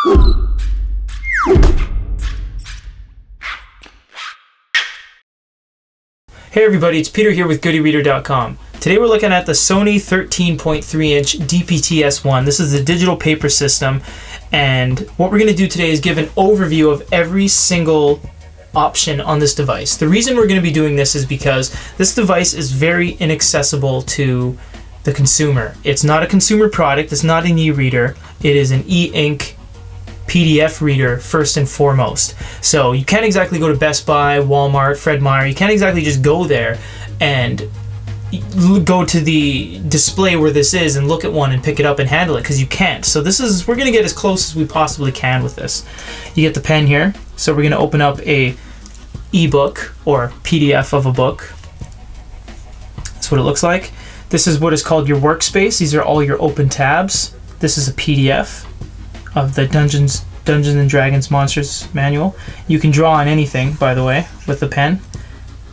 Hey everybody, it's Peter here with GoodyReader.com. Today we're looking at the Sony 13.3-inch DPT-S1. This is the digital paper system, and what we're going to do today is give an overview of every single option on this device. The reason we're going to be doing this is because this device is very inaccessible to the consumer. It's not a consumer product, it's not an e-reader, it is an e-ink PDF reader first and foremost. So you can't exactly go to Best Buy, Walmart, Fred Meyer. You can't exactly just go there and go to the display where this is and look at one and pick it up and handle it, because you can't. So we're going to get as close as we possibly can with this. You get the pen here. So we're going to open up a ebook or PDF of a book. That's what it looks like. This is what is called your Workspace. These are all your open tabs. This is a PDF of the Dungeons and Dragons Monsters Manual. You can draw on anything, by the way, with the pen.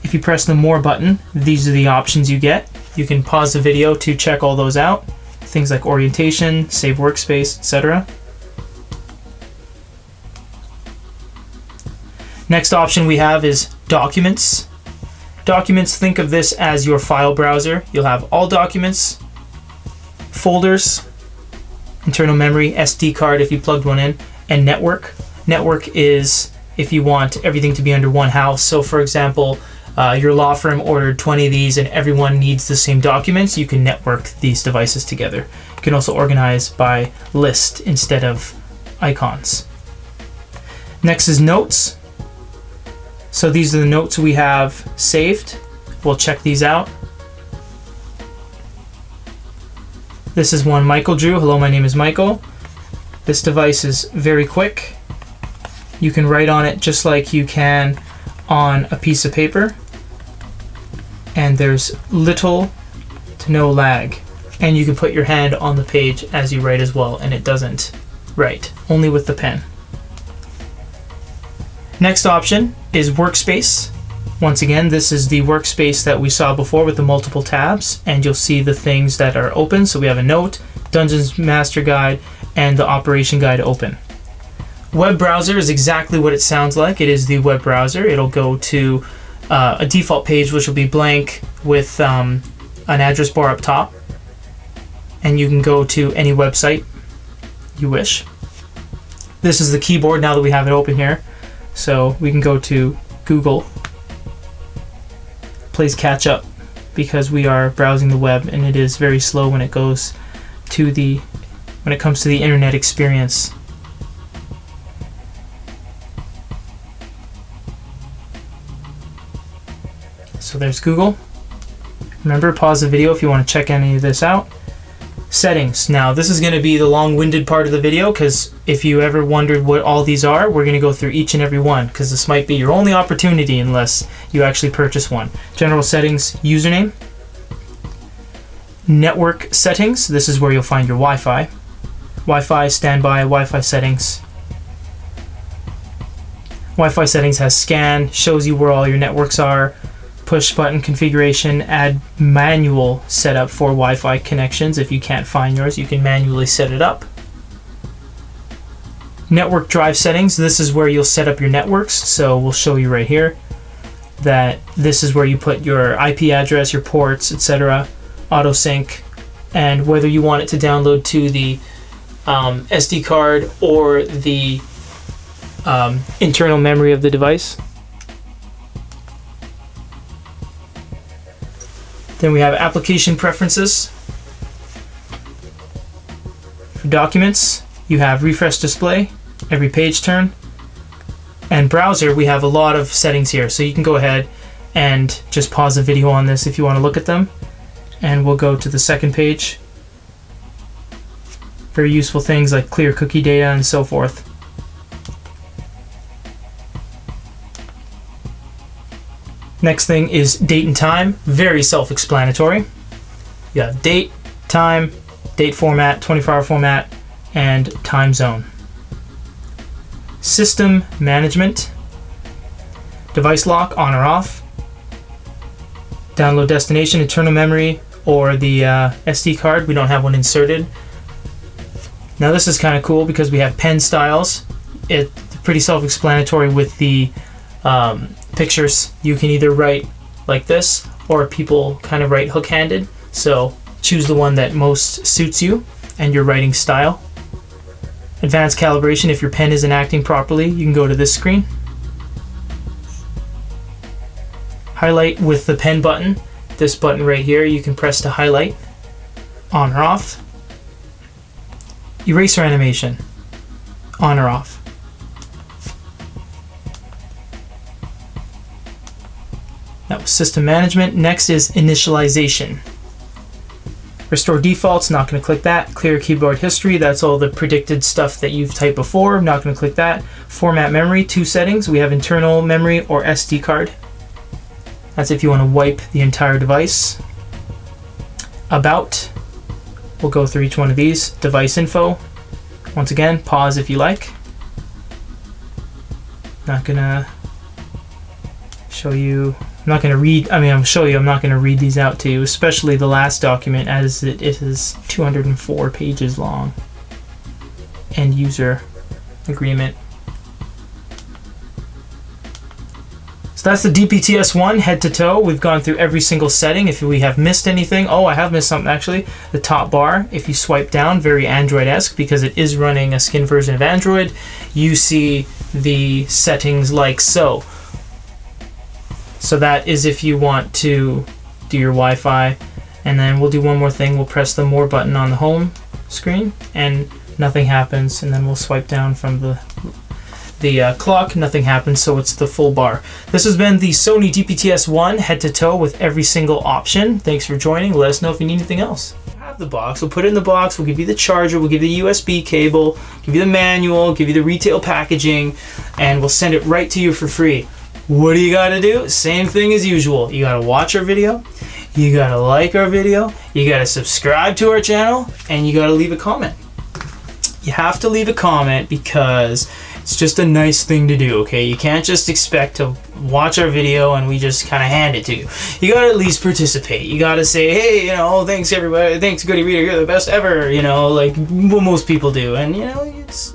If you press the More button, these are the options you get. You can pause the video to check all those out. Things like orientation, save workspace, etc. Next option we have is Documents. Documents, think of this as your file browser. You'll have all documents, folders, internal memory, SD card if you plugged one in, and network. Network is if you want everything to be under one house. So for example, your law firm ordered 20 of these and everyone needs the same documents, you can network these devices together. You can also organize by list instead of icons. Next is Notes. So these are the notes we have saved. We'll check these out. This is one Michael drew. Hello, my name is Michael. This device is very quick. You can write on it just like you can on a piece of paper. And there's little to no lag. And you can put your hand on the page as you write as well, and it doesn't write, only with the pen. Next option is Workspace. Once again, this is the workspace that we saw before with the multiple tabs, and you'll see the things that are open. So we have a note, Dungeons Master Guide, and the Operation Guide open. Web browser is exactly what it sounds like. It is the web browser. It'll go to a default page which will be blank with an address bar up top, and you can go to any website you wish. This is the keyboard now that we have it open here. So we can go to Google. Plays catch up because we are browsing the web, and it is very slow when it comes to the internet experience. So there's Google. Remember, pause the video if you want to check any of this out. Settings. Now this is going to be the long-winded part of the video, because if you ever wondered what all these are, we're going to go through each and every one, because this might be your only opportunity unless you actually purchase one. General settings, username. Network settings. This is where you'll find your Wi-Fi. Wi-Fi, standby, Wi-Fi settings. Wi-Fi settings has scan, shows you where all your networks are. Push button configuration, add manual setup for Wi-Fi connections. If you can't find yours, you can manually set it up. Network drive settings, this is where you'll set up your networks. So we'll show you right here that this is where you put your IP address, your ports, etc. Auto sync, and whether you want it to download to the SD card or the internal memory of the device. Then we have application preferences. For documents, you have refresh display, every page turn, and browser. We have a lot of settings here, so you can go ahead and just pause the video on this if you want to look at them, and we'll go to the second page. Very useful things like clear cookie data and so forth. Next thing is date and time, very self-explanatory. You have date, time, date format, 24-hour format, and time zone. System management, device lock, on or off. Download destination, internal memory, or the SD card. We don't have one inserted. Now this is kind of cool because we have pen styles. It's pretty self-explanatory with the pictures. You can either write like this, or people kind of write hook-handed. So choose the one that most suits you and your writing style. Advanced calibration, if your pen isn't acting properly, you can go to this screen. Highlight with the pen button. This button right here, you can press to highlight, on or off. Eraser animation, on or off. That was system management. Next is initialization. Restore defaults, not going to click that. Clear keyboard history, that's all the predicted stuff that you've typed before. I'm not going to click that. Format memory, 2 settings. We have internal memory or SD card. That's if you want to wipe the entire device. About, we'll go through each one of these. Device info, once again, pause if you like. Not going to show you. I'm not going to read, I'll show you, I'm not going to read these out to you, especially the last document, as it is 204 pages long. End user agreement. So that's the DPT-S1 head to toe. We've gone through every single setting. If we have missed anything, oh, I have missed something actually. The top bar, if you swipe down, very Android-esque because it is running a skin version of Android. You see the settings like so. So that is if you want to do your Wi-Fi. And then we'll do one more thing. We'll press the more button on the home screen and nothing happens. And then we'll swipe down from the clock, nothing happens, so it's the full bar. This has been the Sony DPT-S1 head to toe with every single option. Thanks for joining. Let us know if you need anything else. Have the box, we'll put it in the box, we'll give you the charger, we'll give you the USB cable, give you the manual, give you the retail packaging, and we'll send it right to you for free. What do you gotta do? Same thing as usual. You gotta watch our video, you gotta like our video, you gotta subscribe to our channel, and you gotta leave a comment. You have to leave a comment because it's just a nice thing to do, okay? You can't just expect to watch our video and we just kind of hand it to you. You gotta at least participate. You gotta say, hey, thanks everybody, thanks Goody Reader, you're the best ever, like what most people do. And, it's